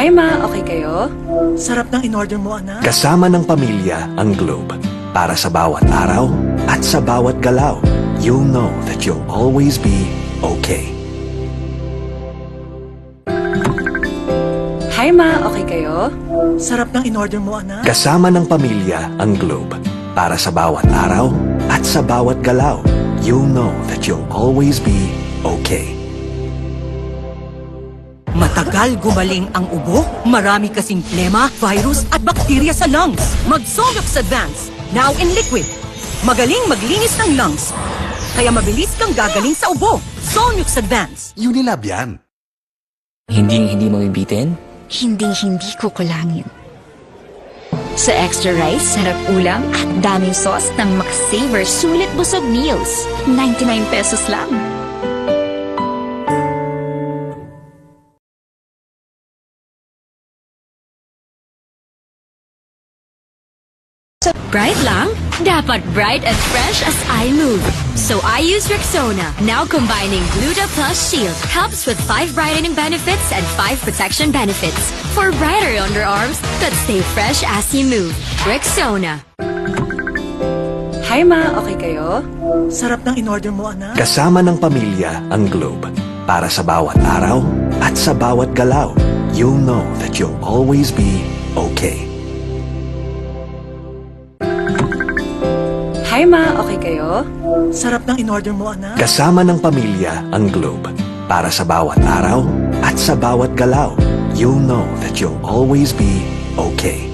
Hi ma, okay kayo? Sarap ng in-order mo, anak. Kasama ng pamilya ang Globe. Para sa bawat araw at sa bawat galaw, you'll know that you'll always be okay. Hi ma, okay kayo? Sarap ng in-order mo, anak. Kasama ng pamilya ang Globe. Para sa bawat araw at sa bawat galaw, you'll know that you'll always be okay. Matagal gumaling ang ubo, marami kasing plema, virus at bakterya sa lungs. Mag-Solux Advance, now in liquid. Magaling maglinis ng lungs, kaya mabilis kang gagaling sa ubo. Solux Advance. Unilab yan. Hindi mo ibitin? Hinding-hindi ko kulangin. Sa extra rice, sarap ulam at daming sauce ng McSaver Sulit Busog Meals. 99 pesos lang. Bright lang? Dapat bright and fresh as I move. So I use Rexona, now combining Gluta Plus Shield. Helps with 5 brightening benefits and 5 protection benefits. For brighter underarms that stay fresh as you move. Rexona. Hi ma, okay kayo? Sarap ng in-order mo, anak. Kasama ng pamilya ang Globe. Para sa bawat araw at sa bawat galaw, you'll know that you'll always be okay. Hi ma, okay kayo? Sarap ng in-order mo, anak. Kasama ng pamilya ang Globe. Para sa bawat araw at sa bawat galaw, you'll know that you'll always be okay.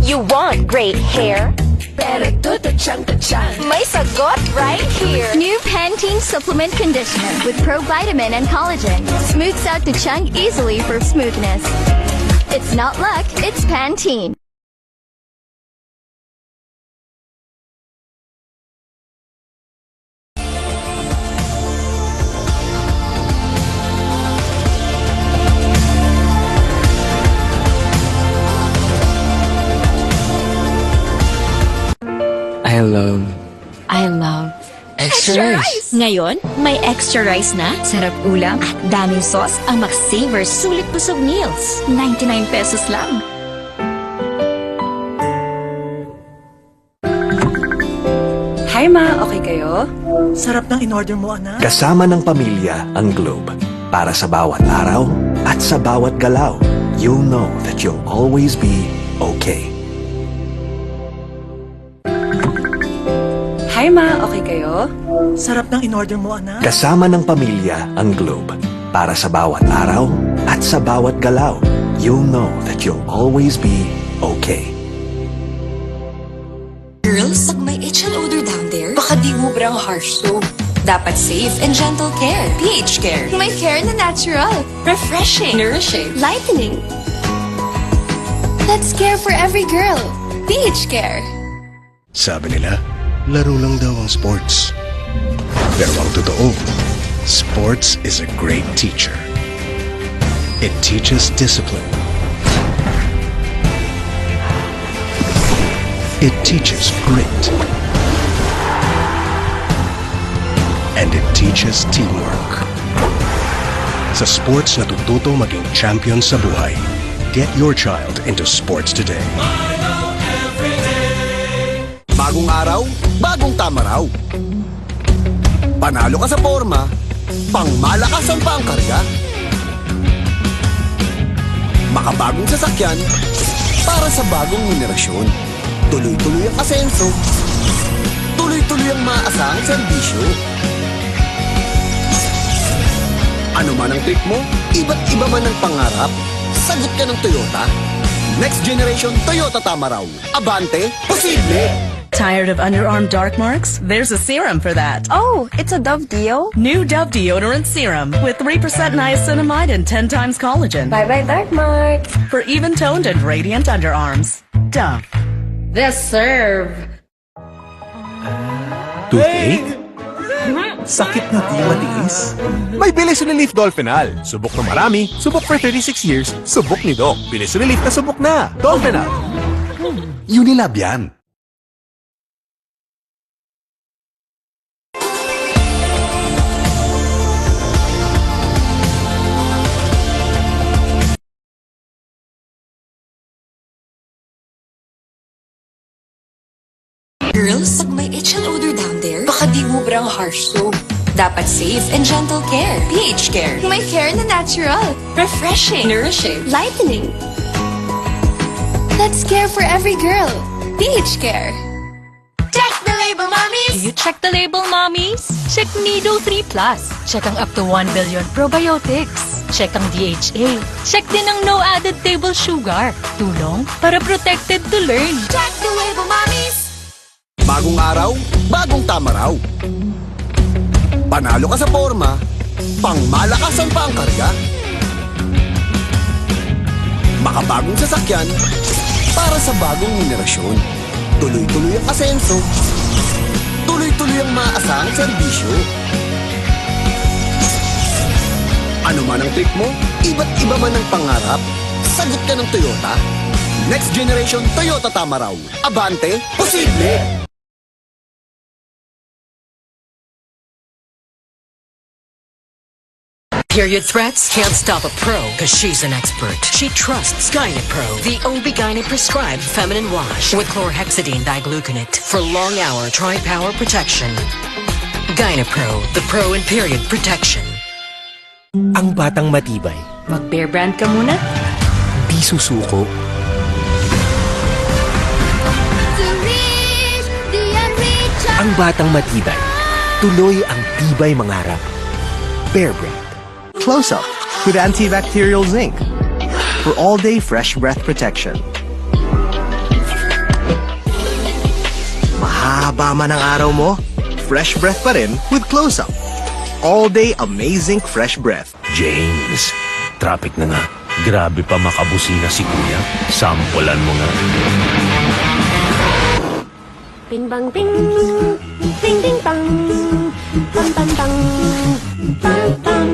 You want great hair? Pero tututsyang-tutsyang. May sagot right here. New Pantene Supplement Conditioner with Pro-Vitamin and Collagen. Smooths out the chunk easily for smoothness. It's not luck, it's Pantene. I love Extra rice. Ngayon, may extra rice na, sarap ulam at daming sauce ang McSaver Sulit Busog Meals. 99 pesos lang. Hi ma, okay kayo? Sarap ng in-order mo, anak. Kasama ng pamilya ang Globe. Para sa bawat araw at sa bawat galaw, you'll know that you'll always be okay. Hi ma, okay kayo? Sarap ng in-order mo, anak. Kasama ng pamilya ang Globe. Para sa bawat araw at sa bawat galaw, you'll know that you'll always be okay. Girls, pag may itch and odor down there, baka di ubrang harsh soap. Dapat safe and gentle care. pH Care. May care na natural. Refreshing. Nourishing. Lightening. Let's care for every girl. pH Care. Sabi nila, laro lang daw ang sports. Pero ang totoo, sports is a great teacher. It teaches discipline. It teaches grit. And it teaches teamwork. Sa sports natututo maging champion sa buhay. Get your child into sports today. Bagong araw, bagong tama raw. Panalo ka sa forma, pangmalakasan pa ang karga. Makabagong sasakyan, para sa bagong henerasyon. Tuloy-tuloy ang asenso, tuloy-tuloy ang maasahang serbisyo. Ano man ang trip mo, iba't iba man ang pangarap, sagot ka ng Toyota. Next generation Toyota Tamaraw. Abante, posible! Tired of underarm dark marks? There's a serum for that. Oh, it's a Dove Deo? New Dove Deodorant Serum with 3% niacinamide and 10 times collagen. Bye-bye dark marks. For even-toned and radiant underarms. Dove. The serve. Toothache? Sakit na di matiis? May Bilis Relief Dolphinal. Subok na marami, subok for 36 years, subok ni Doc. Bilis Relief na subok na. Dolphinal. Unilab yan. Essentials? Pag may itch and odor down there, baka di ubrang harsh soap. Dapat safe and gentle care. pH Care. May care na natural. Refreshing. Nourishing. Lightening. Let's care for every girl. pH Care. Check the label, mommies! Do you check the label, mommies? Check Nido 3 Plus. Check ang up to 1 billion probiotics. Check ang DHA. Check din ang no added table sugar. Tulong para protected to learn. Check the label, mommies! Bagong araw, bagong tama raw. Panalo ka sa forma, pangmalakasan pa ang karga. Makabagong sasakyan, para sa bagong henerasyon. Tuloy-tuloy ang asenso, tuloy-tuloy ang maasahang serbisyo. Ano man ang trip mo, iba't iba man ang pangarap, sagot ka ng Toyota. Next generation Toyota tama raw. Abante, posible! Period threats can't stop a pro because she's an expert. She trusts GynaPro, the OB-GYN prescribed feminine wash with chlorhexidine digluconate for long-hour tri-power protection. GynaPro, the pro in period protection. Ang batang matibay, Mag-bear brand ka muna? di susuko. Ang batang matibay, tuloy ang tibay mangarap. Bear Brand. Close Up with antibacterial zinc for all-day fresh breath protection. Mahaba man ang araw mo, fresh breath pa rin with Close Up. All-day amazing fresh breath. James, traffic na nga. Grabe pa makabusina si Kuya. Sampulan mo nga. Bing bang bing, ding ding bang, bang bang bang, bang bang.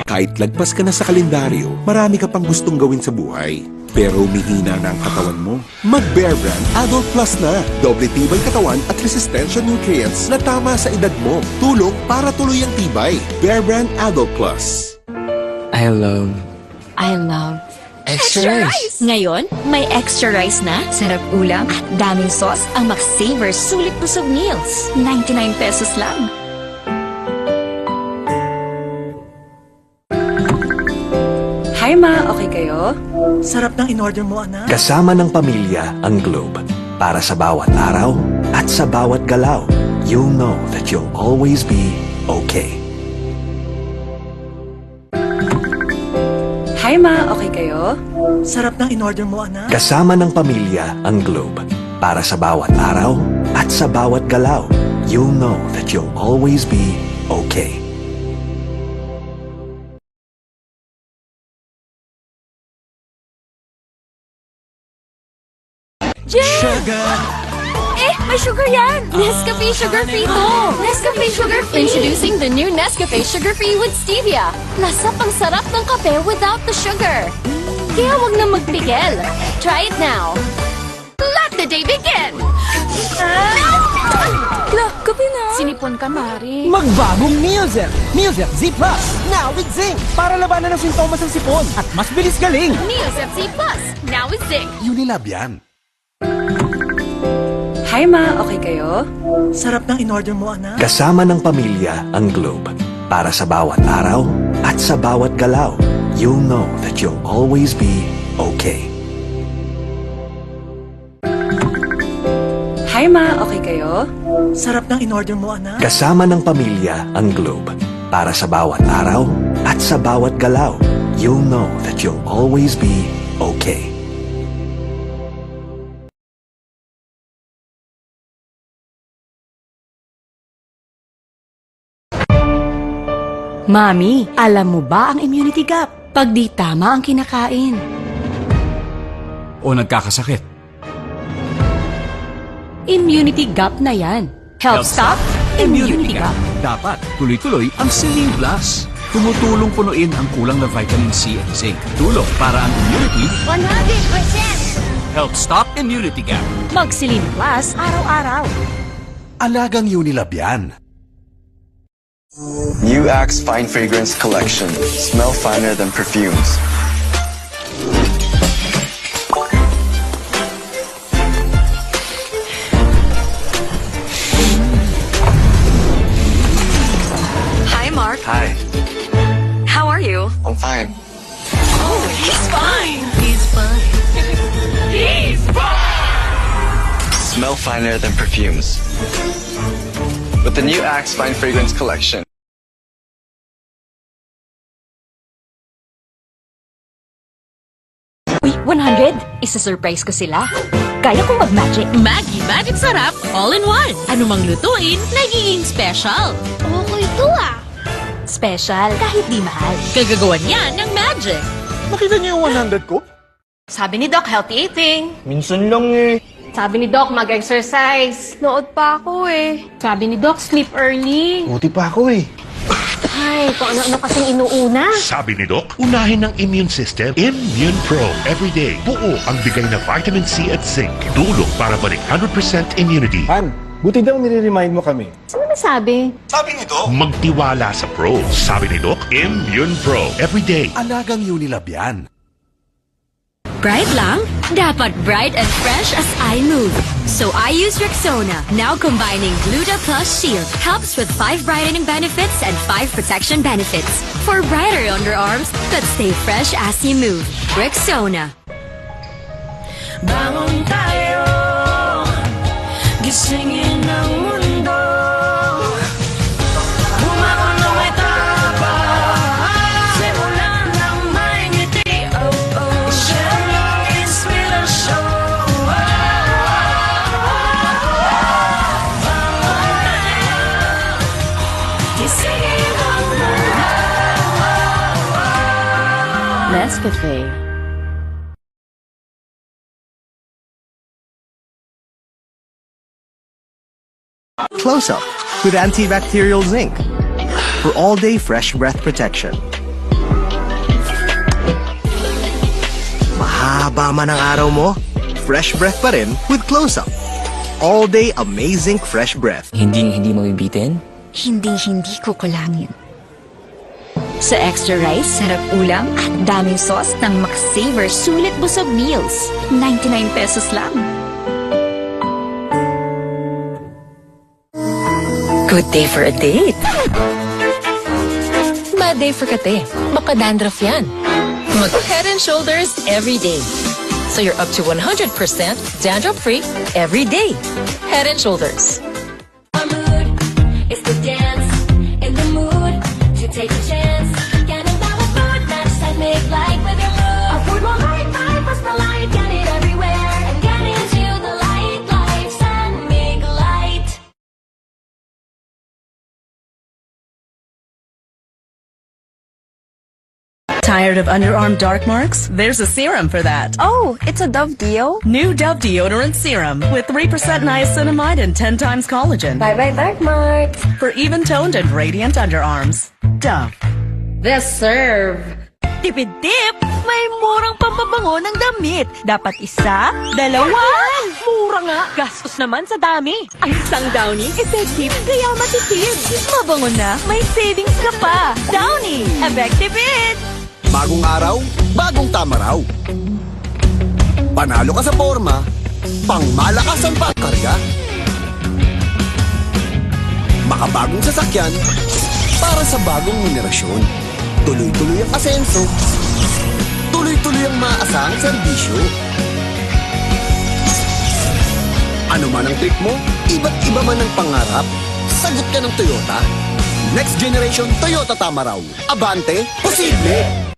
Kahit lagpas ka na sa kalendaryo, marami ka pang gustong gawin sa buhay. Pero humihina na ang katawan mo. Mag-Bear Brand Adult Plus na. Doble tibay katawan at resistensya nutrients na tama sa edad mo. Tulong para tuloy ang tibay. Bear Brand Adult Plus. I love Extra rice. Ngayon, may extra rice na, sarap ulam at daming sauce ang McSavers Sulit Busog Meals. 99 pesos lang. Hi ma, okay kayo? Sarap ng in-order mo, anak. Kasama ng pamilya ang Globe. Para sa bawat araw at sa bawat galaw, you'll know that you'll always be okay. Hi ma, okay kayo? Sarap ng in-order mo, anak. Kasama ng pamilya ang Globe. Para sa bawat araw at sa bawat galaw, you'll know that you'll always be okay. Sugar! May sugar yan! Nescafe Sugar Free to! Nescafe Sugar Free! Introducing the new Nescafe Sugar Free with Stevia. Lasa pang sarap ng kape without the sugar. Kaya wag na magpigil. Try it now. Let the day begin! Kape na! Sinipon ka, Mari. Magbagong Neozel! Neozel Z Plus! Now with zinc! Para labanan ang sintomas ng sipon at mas bilis galing! Neosep Z Plus. Now with zinc. Unilab yan. Hi ma, okay kayo? Sarap ng in-order mo, anak. Kasama ng pamilya ang Globe. Para sa bawat araw at sa bawat galaw, you'll know that you'll always be okay. Hi ma, okay kayo? Sarap ng in-order mo, anak. Kasama ng pamilya ang Globe. Para sa bawat araw at sa bawat galaw, you'll know that you'll always be okay. Mami, alam mo ba ang immunity gap? Pag di tama ang kinakain. O nagkakasakit. Immunity gap na yan. Help stop immunity gap. Dapat tuloy-tuloy ang Celine Plus. Tumutulong punuin ang kulang na vitamin C at zinc. Tulong para ang immunity 100%! help stop immunity gap. Mag-Celine Plus araw-araw. Alagang Unilab yan. New Axe Fine Fragrance Collection. Smell finer than perfumes. I'm fine. Oh, he's fine. He's fine. He's fine. Smell finer than perfumes. With the new Axe Fine Fragrance Collection. Uy, 100! Isa-surprise ko sila. Kaya kong mag-magic. Maggie Magic Sarap, all in one. Anumang lutuin, nagiging special. Okay to ah. Special, kahit di mahal. Kagagawan yan ng magic. Nakita niyo yung 100 ko? Sabi ni Doc, healthy eating. Minsan lang eh. Sabi ni Doc, mag-exercise. Nood pa ako eh. Sabi ni Doc, sleep early. Buti pa ako eh. Ay, kung ano-ano kasing inuuna. Sabi ni Doc, unahin ng immune system, Immune Pro. Everyday, buo ang bigay na vitamin C at zinc. Tulong para balik 100% immunity. Han, buti daw nire-remind mo kami. Ano nasabi? Sabi ni Doc, magtiwala sa Pro. Sabi ni Doc, Immune Pro. Everyday. Alagang Unilab yan. Bright lang? Dapat bright and fresh as I move. So I use Rexona, now combining Gluta Plus Shield. Helps with 5 brightening benefits and 5 protection benefits. For brighter underarms that stay fresh as you move. Rexona. Bangon tayo, gisingin ang mundo. Bumangon na may tapang, simulan ng may ngiti. Oh, oh, siya lang inspirasyon. Bangon tayo, gisingin ang mundo. Nescafe. Close Up with antibacterial zinc for all-day fresh breath protection. Mahaba man ang araw mo, fresh breath pa rin with Close Up. All-day amazing fresh breath. Hindi mabibitin? Hindi ko kulangin. Sa extra rice, sarap ulam at daming sauce ng McSaver Sulit Busog Meals. 99 pesos lang. Good day for a date. Bad day for kate. Baka dandruff yan. Mag Head and Shoulders every day. So you're up to 100% dandruff-free every day. Head and Shoulders. Our mood is to dance in the mood to take a chance. Get in bawat food, match that make light with your mood. Our food will light, push the light, get it everywhere. And get into the light, lights and make light. Tired of underarm dark marks? There's a serum for that. Oh, it's a Dove Deo? New Dove Deodorant Serum with 3% niacinamide and 10 times collagen. Bye-bye dark marks. For even-toned and radiant underarms. Dove. This serve. Tipid-tip! May murang pampabango ng damit. Dapat isa, dalawa. Mura nga. Gastos naman sa dami. Ang isang Downy, effective, kaya matipid. Mabango na, may savings ka pa. Downy, effective it! Bagong araw, bagong tama raw. Panalo ka sa forma, pangmalakasan pa karga. Makabagong sasakyan, para sa bagong henerasyon. Tuloy-tuloy ang asenso, tuloy-tuloy ang maaasahang serbisyo. Ano man ang trip mo, iba't iba man ang pangarap, sagot ka ng Toyota. Next generation Toyota Tamaraw. Abante, posible!